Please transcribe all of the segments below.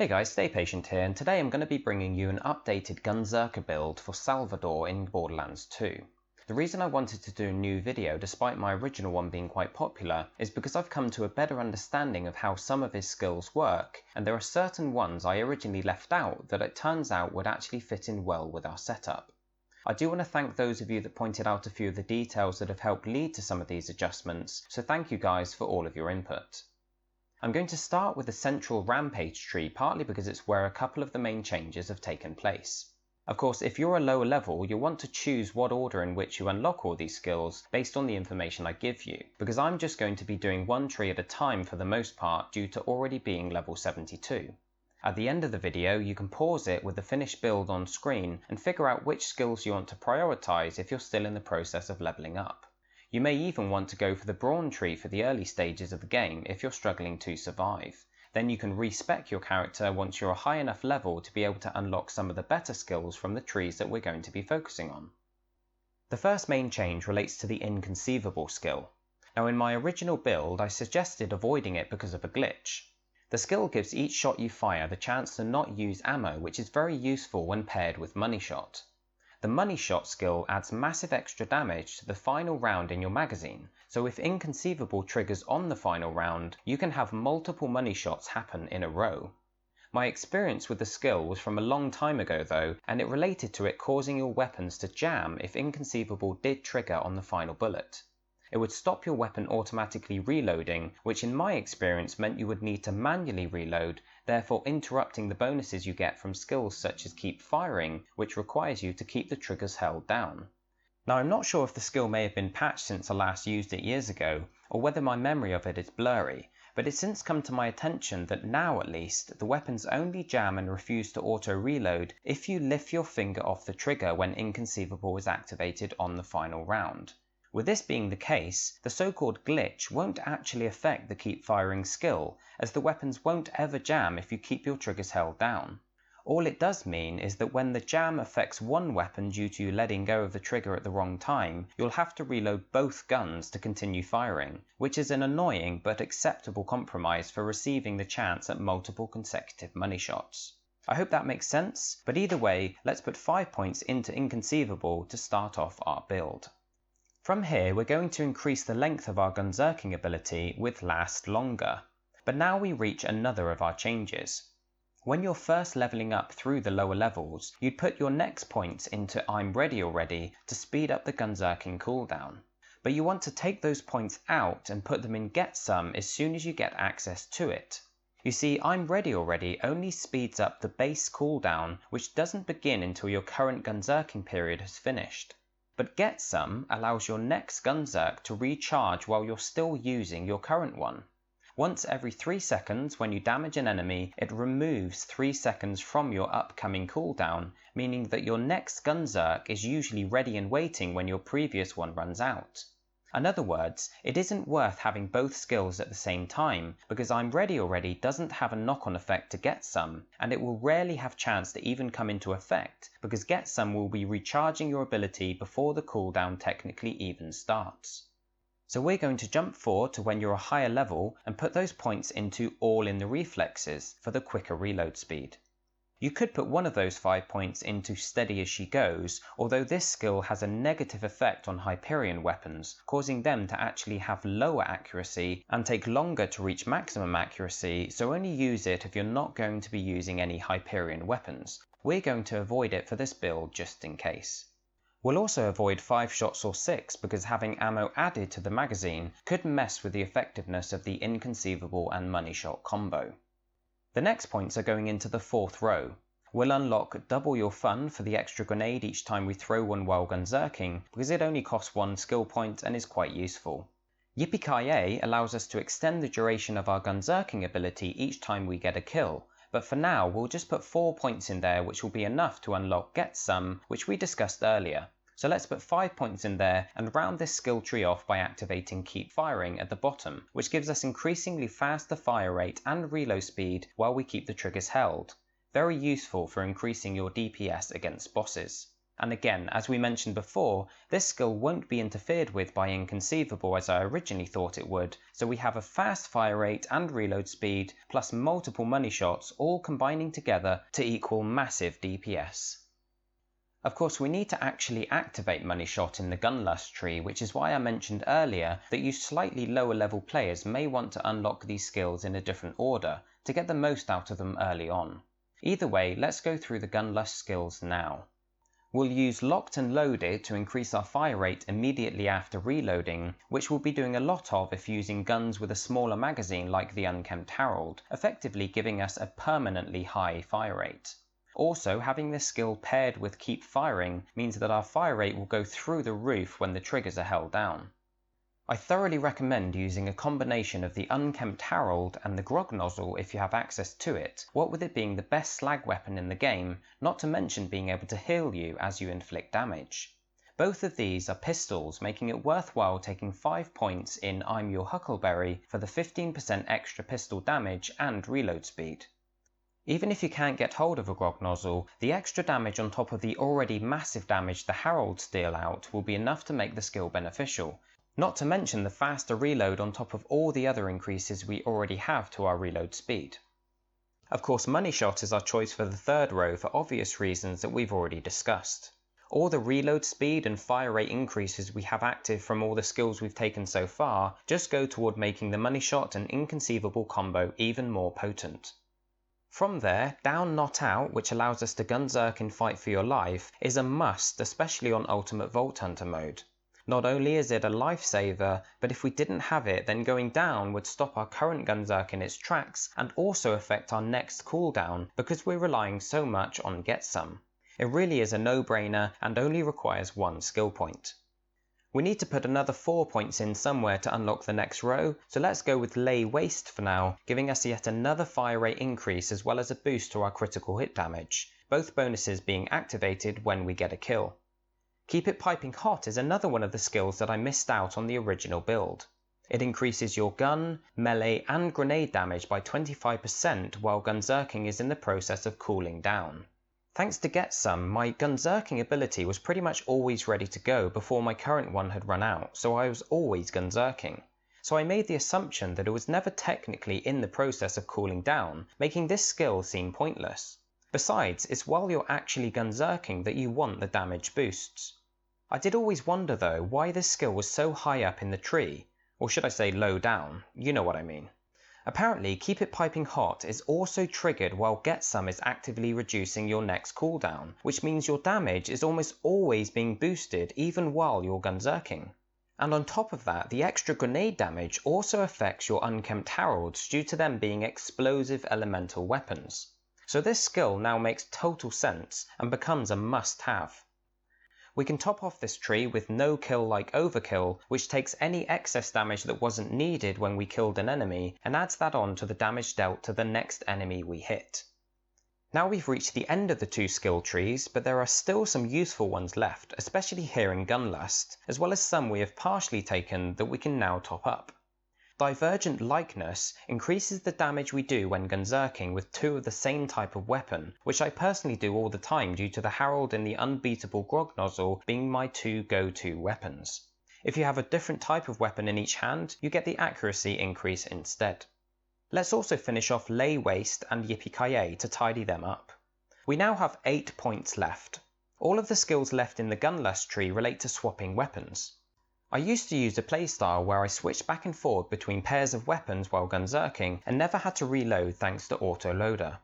Hey guys, Stay-Patient here, and today I'm going to be bringing you an updated Gunzerker build for Salvador in Borderlands 2. The reason I wanted to do a new video despite my original one being quite popular is because I've come to a better understanding of how some of his skills work, and there are certain ones I originally left out that it turns out would actually fit in well with our setup. I do want to thank those of you that pointed out a few of the details that have helped lead to some of these adjustments, so thank you guys for all of your input. I'm going to start with the central Rampage tree, partly because it's where a couple of the main changes have taken place. Of course, if you're a lower level, you'll want to choose what order in which you unlock all these skills based on the information I give you, because I'm just going to be doing one tree at a time for the most part due to already being level 72. At the end of the video, you can pause it with the finished build on screen and figure out which skills you want to prioritize if you're still in the process of leveling up. You may even want to go for the Brawn Tree for the early stages of the game if you're struggling to survive. Then you can respec your character once you're a high enough level to be able to unlock some of the better skills from the trees that we're going to be focusing on. The first main change relates to the Inconceivable skill. Now in my original build I suggested avoiding it because of a glitch. The skill gives each shot you fire the chance to not use ammo, which is very useful when paired with Money Shot. The Money Shot skill adds massive extra damage to the final round in your magazine, so if Inconceivable triggers on the final round, you can have multiple money shots happen in a row. My experience with the skill was from a long time ago though, and it related to it causing your weapons to jam if Inconceivable did trigger on the final bullet. It would stop your weapon automatically reloading, which in my experience meant you would need to manually reload, therefore interrupting the bonuses you get from skills such as Keep Firing, which requires you to keep the triggers held down. Now I'm not sure if the skill may have been patched since I last used it years ago, or whether my memory of it is blurry, but it's since come to my attention that now at least, the weapons only jam and refuse to auto-reload if you lift your finger off the trigger when Inconceivable is activated on the final round. With this being the case, the so-called glitch won't actually affect the Keep Firing skill, as the weapons won't ever jam if you keep your triggers held down. All it does mean is that when the jam affects one weapon due to you letting go of the trigger at the wrong time, you'll have to reload both guns to continue firing, which is an annoying but acceptable compromise for receiving the chance at multiple consecutive money shots. I hope that makes sense, but either way, let's put 5 points into Inconceivable to start off our build. From here we're going to increase the length of our Gunzerking ability with Last Longer. But now we reach another of our changes. When you're first leveling up through the lower levels, you'd put your next points into I'm Ready Already to speed up the Gunzerking cooldown. But you want to take those points out and put them in Get Some as soon as you get access to it. You see, I'm Ready Already only speeds up the base cooldown, which doesn't begin until your current Gunzerking period has finished. But Get Some allows your next Gunzerk to recharge while you're still using your current one. Once every 3 seconds when you damage an enemy, it removes 3 seconds from your upcoming cooldown, meaning that your next Gunzerk is usually ready and waiting when your previous one runs out. In other words, it isn't worth having both skills at the same time, because I'm Ready Already doesn't have a knock-on effect to Get Some, and it will rarely have chance to even come into effect, because Get Some will be recharging your ability before the cooldown technically even starts. So we're going to jump forward to when you're a higher level and put those points into All in the Reflexes for the quicker reload speed. You could put one of those 5 points into Steady as She Goes, although this skill has a negative effect on Hyperion weapons, causing them to actually have lower accuracy and take longer to reach maximum accuracy, so only use it if you're not going to be using any Hyperion weapons. We're going to avoid it for this build just in case. We'll also avoid 5 shots or 6 because having ammo added to the magazine could mess with the effectiveness of the Inconceivable and Money Shot combo. The next points are going into the 4th row. We'll unlock Double Your Fun for the extra grenade each time we throw one while Gunzerking, because it only costs 1 skill point and is quite useful. Yippee-ki-yay allows us to extend the duration of our Gunzerking ability each time we get a kill, but for now we'll just put 4 points in there, which will be enough to unlock Get Some, which we discussed earlier. So let's put 5 points in there and round this skill tree off by activating Keep Firing at the bottom, which gives us increasingly faster fire rate and reload speed while we keep the triggers held. Very useful for increasing your DPS against bosses. And again, as we mentioned before, this skill won't be interfered with by Inconceivable as I originally thought it would, so we have a fast fire rate and reload speed, plus multiple money shots all combining together to equal massive DPS. Of course, we need to actually activate Money Shot in the Gunlust tree, which is why I mentioned earlier that you slightly lower level players may want to unlock these skills in a different order to get the most out of them early on. Either way, let's go through the Gunlust skills now. We'll use Locked and Loaded to increase our fire rate immediately after reloading, which we'll be doing a lot of if using guns with a smaller magazine like the Unkempt Harold, effectively giving us a permanently high fire rate. Also, having this skill paired with Keep Firing means that our fire rate will go through the roof when the triggers are held down. I thoroughly recommend using a combination of the Unkempt Harold and the Grog Nozzle if you have access to it, what with it being the best slag weapon in the game, not to mention being able to heal you as you inflict damage. Both of these are pistols, making it worthwhile taking 5 points in I'm Your Huckleberry for the 15% extra pistol damage and reload speed. Even if you can't get hold of a Grog Nozzle, the extra damage on top of the already massive damage the Harolds deal out will be enough to make the skill beneficial, not to mention the faster reload on top of all the other increases we already have to our reload speed. Of course, Money Shot is our choice for the third row for obvious reasons that we've already discussed. All the reload speed and fire rate increases we have active from all the skills we've taken so far just go toward making the Money Shot and Inconceivable combo even more potent. From there, Down Not Out, which allows us to Gunzerk and fight for your life, is a must, especially on Ultimate Vault Hunter mode. Not only is it a lifesaver, but if we didn't have it, then going down would stop our current Gunzerk in its tracks and also affect our next cooldown because we're relying so much on Get Some. It really is a no-brainer and only requires one skill point. We need to put another 4 points in somewhere to unlock the next row, so let's go with Lay Waste for now, giving us yet another fire rate increase as well as a boost to our critical hit damage, both bonuses being activated when we get a kill. Keep It Piping Hot is another one of the skills that I missed out on the original build. It increases your gun, melee and grenade damage by 25% while Gunzerking is in the process of cooling down. Thanks to Get Some, my Gunzerking ability was pretty much always ready to go before my current one had run out, so I was always Gunzerking. So I made the assumption that it was never technically in the process of cooling down, making this skill seem pointless. Besides, it's while you're actually Gunzerking that you want the damage boosts. I did always wonder though why this skill was so high up in the tree, or should I say low down, you know what I mean. Apparently, Keep It Piping Hot is also triggered while Get Some is actively reducing your next cooldown, which means your damage is almost always being boosted even while you're Gunzerking. And on top of that, the extra grenade damage also affects your Unkempt Harolds due to them being explosive elemental weapons. So this skill now makes total sense and becomes a must-have. We can top off this tree with No Kill Like Overkill, which takes any excess damage that wasn't needed when we killed an enemy and adds that on to the damage dealt to the next enemy we hit. Now we've reached the end of the two skill trees, but there are still some useful ones left, especially here in Gunlust, as well as some we have partially taken that we can now top up. Divergent Likeness increases the damage we do when Gunzerking with two of the same type of weapon, which I personally do all the time due to the Harold and the unbeatable Grog Nozzle being my two go-to weapons. If you have a different type of weapon in each hand, you get the accuracy increase instead. Let's also finish off Lay Waste and Yippee-Ki-Yay to tidy them up. We now have 8 points left. All of the skills left in the Gunlust tree relate to swapping weapons. I used to use a playstyle where I switched back and forth between pairs of weapons while Gunzerking and never had to reload thanks to autoloader.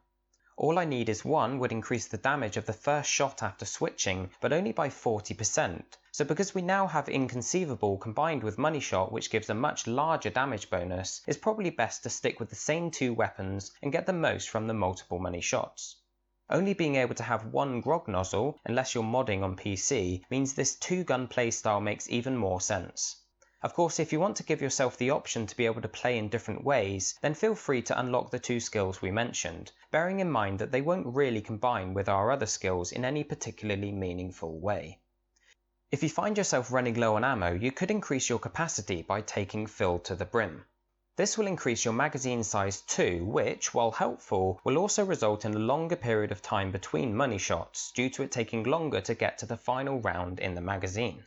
All I need is one would increase the damage of the first shot after switching, but only by 40%, so because we now have Inconceivable combined with Money Shot which gives a much larger damage bonus, it's probably best to stick with the same two weapons and get the most from the multiple Money Shots. Only being able to have one Grog Nozzle, unless you're modding on PC, means this two-gun playstyle makes even more sense. Of course, if you want to give yourself the option to be able to play in different ways, then feel free to unlock the two skills we mentioned, bearing in mind that they won't really combine with our other skills in any particularly meaningful way. If you find yourself running low on ammo, you could increase your capacity by taking Filled to the Brim. This will increase your magazine size too, which, while helpful, will also result in a longer period of time between money shots, due to it taking longer to get to the final round in the magazine.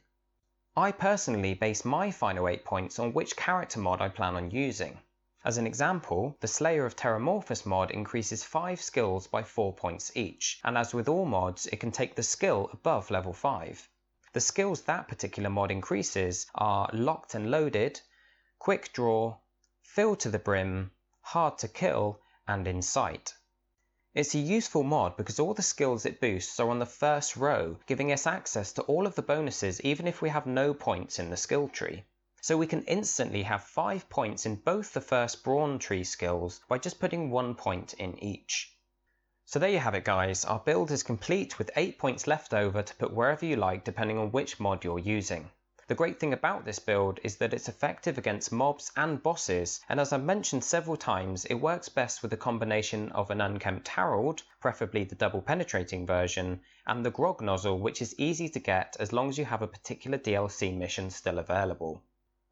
I personally base my final 8 points on which character mod I plan on using. As an example, the Slayer of Terramorphous mod increases 5 skills by 4 points each, and as with all mods, it can take the skill above level 5. The skills that particular mod increases are Locked and Loaded, Quick Draw, Filled to the Brim, Hard to Kill, and Insight. It's a useful mod because all the skills it boosts are on the first row, giving us access to all of the bonuses even if we have no points in the skill tree. So we can instantly have 5 points in both the first Brawn Tree skills by just putting 1 point in each. So there you have it guys, our build is complete with 8 points left over to put wherever you like depending on which mod you're using. The great thing about this build is that it's effective against mobs and bosses, and as I've mentioned several times, it works best with a combination of an Unkempt Harold, preferably the double penetrating version, and the Grog Nozzle, which is easy to get as long as you have a particular DLC mission still available.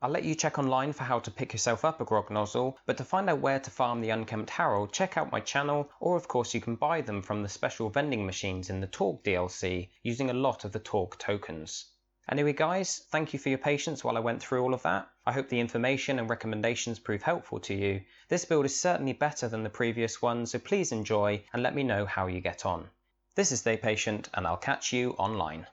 I'll let you check online for how to pick yourself up a Grog Nozzle, but to find out where to farm the Unkempt Harold, check out my channel, or of course you can buy them from the special vending machines in the Torgue DLC using a lot of the Torgue tokens. Anyway guys, thank you for your patience while I went through all of that. I hope the information and recommendations prove helpful to you. This build is certainly better than the previous one, so please enjoy and let me know how you get on. This is Stay-Patient, and I'll catch you online.